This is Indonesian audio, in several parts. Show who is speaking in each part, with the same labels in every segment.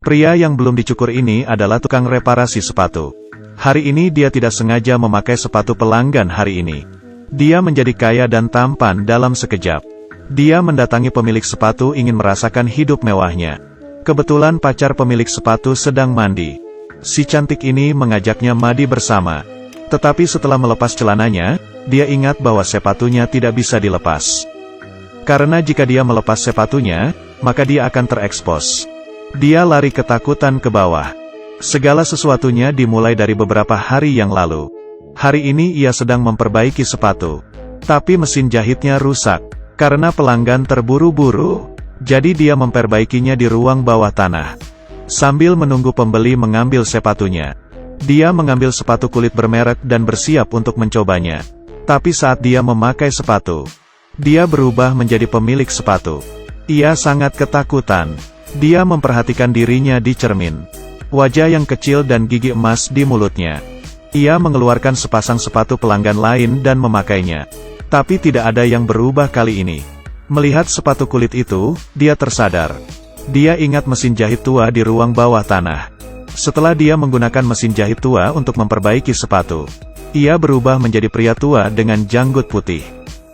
Speaker 1: Pria yang belum dicukur ini adalah tukang reparasi sepatu. Hari ini dia tidak sengaja memakai sepatu pelanggan hari ini. Dia menjadi kaya dan tampan dalam sekejap. Dia mendatangi pemilik sepatu ingin merasakan hidup mewahnya. Kebetulan pacar pemilik sepatu sedang mandi. Si cantik ini mengajaknya mandi bersama. Tetapi setelah melepas celananya, dia ingat bahwa sepatunya tidak bisa dilepas. Karena jika dia melepas sepatunya, maka dia akan terekspos. Dia lari ketakutan ke bawah. Segala sesuatunya dimulai dari beberapa hari yang lalu. Hari ini ia sedang memperbaiki sepatu. Tapi mesin jahitnya rusak. Karena pelanggan terburu-buru, jadi dia memperbaikinya di ruang bawah tanah. Sambil menunggu pembeli mengambil sepatunya. Dia mengambil sepatu kulit bermerek dan bersiap untuk mencobanya. Tapi saat dia memakai sepatu, dia berubah menjadi pemilik sepatu. Ia sangat ketakutan. Dia memperhatikan dirinya di cermin. Wajah yang kecil dan gigi emas di mulutnya. Ia mengeluarkan sepasang sepatu pelanggan lain dan memakainya. Tapi tidak ada yang berubah kali ini. Melihat sepatu kulit itu, dia tersadar. Dia ingat mesin jahit tua di ruang bawah tanah. Setelah dia menggunakan mesin jahit tua untuk memperbaiki sepatu, ia berubah menjadi pria tua dengan janggut putih.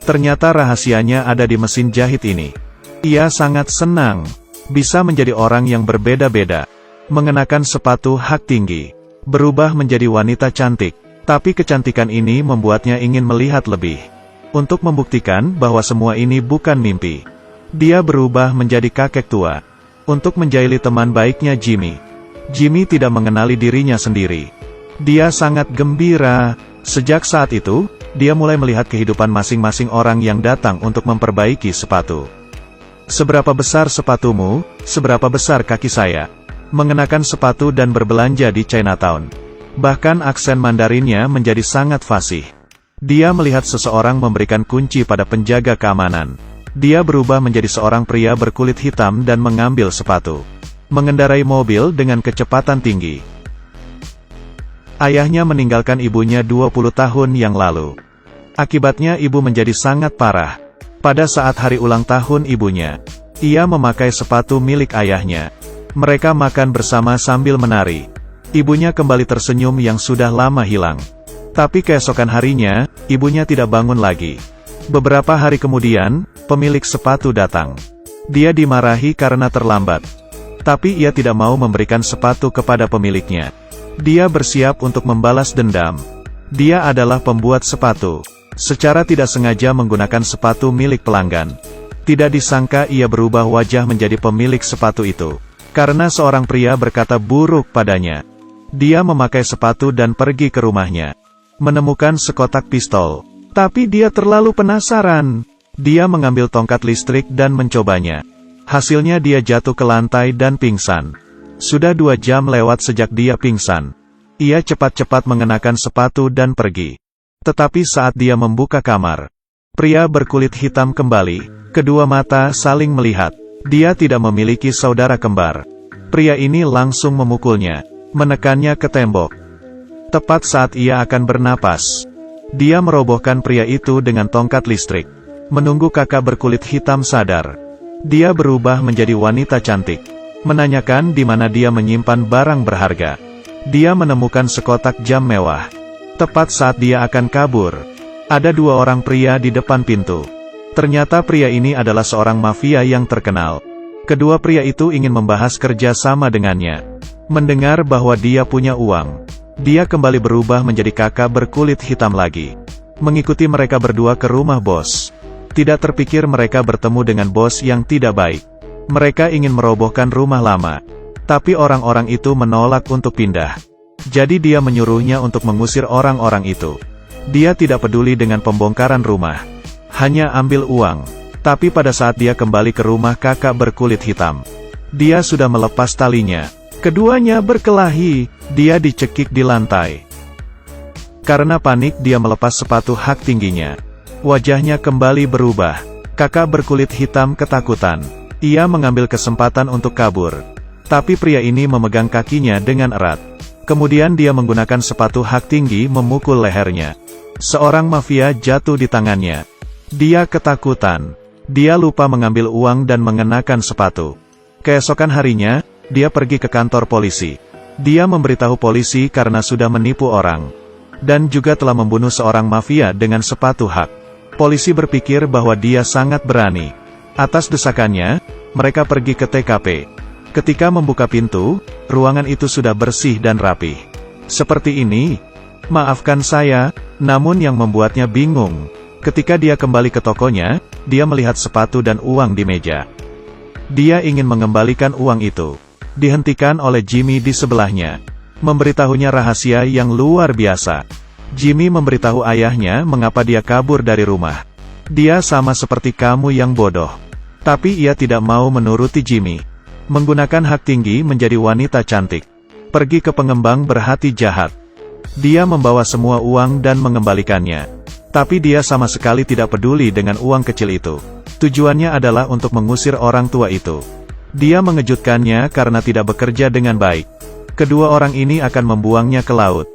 Speaker 1: Ternyata rahasianya ada di mesin jahit ini. Ia sangat senang bisa menjadi orang yang berbeda-beda, mengenakan sepatu hak tinggi, berubah menjadi wanita cantik. Tapi kecantikan ini membuatnya ingin melihat lebih. Untuk membuktikan bahwa semua ini bukan mimpi, dia berubah menjadi kakek tua. Untuk menjahili teman baiknya Jimmy. Jimmy tidak mengenali dirinya sendiri. Dia sangat gembira. Sejak saat itu, dia mulai melihat kehidupan masing-masing orang yang datang untuk memperbaiki sepatu. Seberapa besar sepatumu, seberapa besar kaki saya. Mengenakan sepatu dan berbelanja di Chinatown. Bahkan aksen Mandarinnya menjadi sangat fasih. Dia melihat seseorang memberikan kunci pada penjaga keamanan. Dia berubah menjadi seorang pria berkulit hitam dan mengambil sepatu. Mengendarai mobil dengan kecepatan tinggi. Ayahnya meninggalkan ibunya 20 tahun yang lalu. Akibatnya ibu menjadi sangat parah. Pada saat hari ulang tahun ibunya, ia memakai sepatu milik ayahnya. Mereka makan bersama sambil menari. Ibunya kembali tersenyum yang sudah lama hilang. Tapi keesokan harinya, ibunya tidak bangun lagi. Beberapa hari kemudian, pemilik sepatu datang. Dia dimarahi karena terlambat. Tapi ia tidak mau memberikan sepatu kepada pemiliknya. Dia bersiap untuk membalas dendam. Dia adalah pembuat sepatu. Secara tidak sengaja menggunakan sepatu milik pelanggan. Tidak disangka ia berubah wajah menjadi pemilik sepatu itu. Karena seorang pria berkata buruk padanya. Dia memakai sepatu dan pergi ke rumahnya. Menemukan sekotak pistol. Tapi dia terlalu penasaran. Dia mengambil tongkat listrik dan mencobanya. Hasilnya dia jatuh ke lantai dan pingsan. Sudah 2 jam lewat sejak dia pingsan. Ia cepat-cepat mengenakan sepatu dan pergi. Tetapi saat dia membuka kamar, pria berkulit hitam kembali. Kedua mata saling melihat. Dia tidak memiliki saudara kembar. Pria ini langsung memukulnya, menekannya ke tembok. Tepat saat ia akan bernapas, dia merobohkan pria itu dengan tongkat listrik. Menunggu kakak berkulit hitam sadar, dia berubah menjadi wanita cantik. Menanyakan di mana dia menyimpan barang berharga. Dia menemukan sekotak jam mewah. Tepat saat dia akan kabur, ada 2 orang pria di depan pintu. Ternyata pria ini adalah seorang mafia yang terkenal. Kedua pria itu ingin membahas kerja sama dengannya. Mendengar bahwa dia punya uang, dia kembali berubah menjadi kakak berkulit hitam lagi. Mengikuti mereka berdua ke rumah bos. Tidak terpikir mereka bertemu dengan bos yang tidak baik. Mereka ingin merobohkan rumah lama. Tapi orang-orang itu menolak untuk pindah. Jadi dia menyuruhnya untuk mengusir orang-orang itu. Dia tidak peduli dengan pembongkaran rumah. Hanya ambil uang. Tapi pada saat dia kembali ke rumah kakak berkulit hitam, dia sudah melepas talinya. Keduanya berkelahi. Dia dicekik di lantai. Karena panik dia melepas sepatu hak tingginya. Wajahnya kembali berubah. Kakak berkulit hitam ketakutan. Ia mengambil kesempatan untuk kabur. Tapi pria ini memegang kakinya dengan erat. Kemudian dia menggunakan sepatu hak tinggi memukul lehernya. Seorang mafia jatuh di tangannya. Dia ketakutan. Dia lupa mengambil uang dan mengenakan sepatu. Keesokan harinya, dia pergi ke kantor polisi. Dia memberitahu polisi karena sudah menipu orang. Dan juga telah membunuh seorang mafia dengan sepatu hak. Polisi berpikir bahwa dia sangat berani. Atas desakannya, mereka pergi ke TKP. Ketika membuka pintu, ruangan itu sudah bersih dan rapi. Seperti ini. Maafkan saya, namun yang membuatnya bingung. Ketika dia kembali ke tokonya, dia melihat sepatu dan uang di meja. Dia ingin mengembalikan uang itu. Dihentikan oleh Jimmy di sebelahnya. Memberitahunya rahasia yang luar biasa. Jimmy memberitahu ayahnya mengapa dia kabur dari rumah. Dia sama seperti kamu yang bodoh. Tapi ia tidak mau menuruti Jimmy. Menggunakan hak tinggi menjadi wanita cantik. Pergi ke pengembang berhati jahat. Dia membawa semua uang dan mengembalikannya. Tapi dia sama sekali tidak peduli dengan uang kecil itu. Tujuannya adalah untuk mengusir orang tua itu. Dia mengejutkannya karena tidak bekerja dengan baik. Kedua orang ini akan membuangnya ke laut.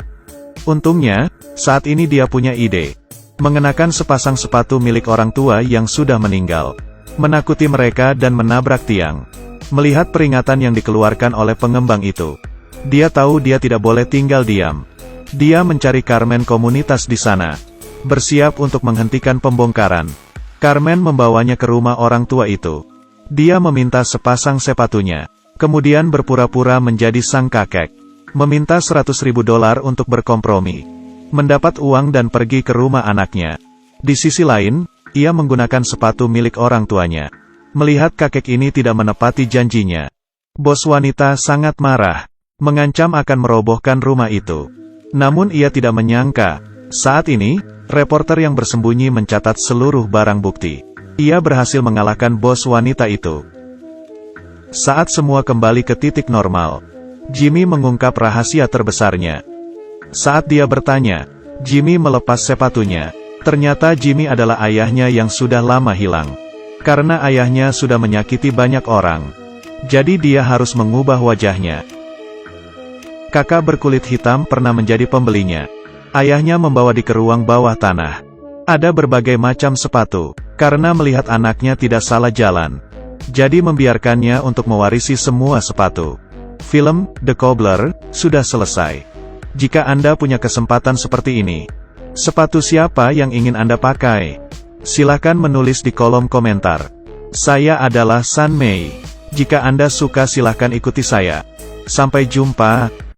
Speaker 1: Untungnya, saat ini dia punya ide. Mengenakan sepasang sepatu milik orang tua yang sudah meninggal. Menakuti mereka dan menabrak tiang. Melihat peringatan yang dikeluarkan oleh pengembang itu. Dia tahu dia tidak boleh tinggal diam. Dia mencari Carmen komunitas di sana. Bersiap untuk menghentikan pembongkaran. Carmen membawanya ke rumah orang tua itu. Dia meminta sepasang sepatunya. Kemudian berpura-pura menjadi sang kakek. Meminta $100.000 untuk berkompromi. Mendapat uang dan pergi ke rumah anaknya. Di sisi lain, ia menggunakan sepatu milik orang tuanya. Melihat kakek ini tidak menepati janjinya. Bos wanita sangat marah. Mengancam akan merobohkan rumah itu. Namun ia tidak menyangka. Saat ini, reporter yang bersembunyi mencatat seluruh barang bukti. Ia berhasil mengalahkan bos wanita itu. Saat semua kembali ke titik normal, Jimmy mengungkap rahasia terbesarnya. Saat dia bertanya, Jimmy melepas sepatunya. Ternyata Jimmy adalah ayahnya yang sudah lama hilang. Karena ayahnya sudah menyakiti banyak orang. Jadi dia harus mengubah wajahnya. Kakak berkulit hitam pernah menjadi pembelinya. Ayahnya membawa dia ke ruang bawah tanah. Ada berbagai macam sepatu. Karena melihat anaknya tidak salah jalan. Jadi membiarkannya untuk mewarisi semua sepatu. Film, The Cobbler, sudah selesai. Jika Anda punya kesempatan seperti ini, sepatu siapa yang ingin Anda pakai? Silakan menulis di kolom komentar. Saya adalah San Mei. Jika Anda suka silakan ikuti saya. Sampai jumpa.